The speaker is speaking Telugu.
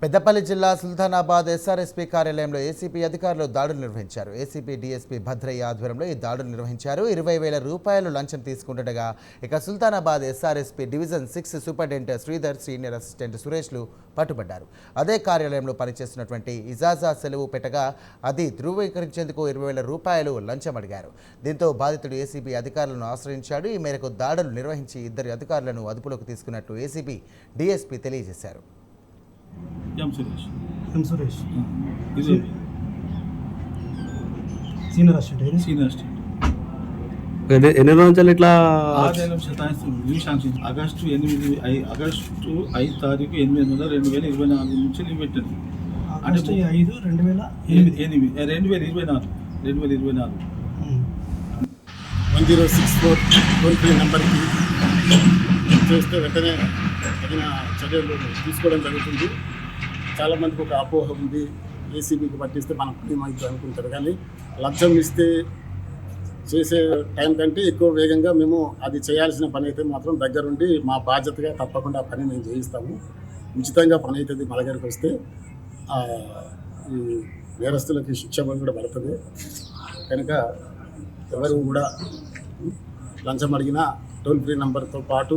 పెద్దపల్లి జిల్లా సుల్తానాబాద్ ఎస్ఆర్ఎస్పీ కార్యాలయంలో ఏసీపీ అధికారులు దాడులు నిర్వహించారు. ఏసీపీ డీఎస్పీ భద్రయ్య ఆధ్వర్యంలో ఈ దాడులు నిర్వహించారు. 20,000 రూపాయలు లంచం తీసుకుంటుండగా ఇక Sultanabad SRSP division 6 superintendent Sridhar, senior assistant సురేష్లు పట్టుబడ్డారు. అదే కార్యాలయంలో పనిచేస్తున్నటువంటి ఇజాజా సెలవు పెట్టగా అది ధృవీకరించేందుకు 20,000 రూపాయలు లంచం అడిగారు. దీంతో బాధితుడు ఏసీబీ అధికారులను ఆశ్రయించాడు. ఈ మేరకు దాడులు నిర్వహించి 2 అధికారులను అదుపులోకి తీసుకున్నట్లు ఏసీబీ డీఎస్పీ తెలియజేశారు. సురేష్ ఇది సీనియర్ అసిస్టెంట్ ఎన్ని రోజులు ఇట్లా ఆగస్టు 5 తారీఖు 8/2024 నుంచి లీవ్ పెట్టాను. ఆగస్టు 5, 2024 1064 టోల్ ఫ్రీ నెంబర్కి చేస్తే వెంటనే తగిన చర్యలు తీసుకోవడం జరుగుతుంది. చాలామందికి ఒక అపోహ ఉంది, ఏసీబీకి పట్టిస్తే మనకు ఏమైంది అనుకుంటారు. కానీ లంచం ఇస్తే చేసే టైం కంటే ఎక్కువ వేగంగా మేము అది చేయాల్సిన పని అయితే మాత్రం దగ్గరుండి మా బాధ్యతగా తప్పకుండా ఆ పని మేము చేయిస్తాము. ఉచితంగా పని అవుతుంది. మన దగ్గరికి వస్తే ఈ నేరస్తులకి శిక్ష కూడా పడుతుంది. కనుక ఎవరు కూడా లంచం అడిగినా టోల్ ఫ్రీ నెంబర్తో పాటు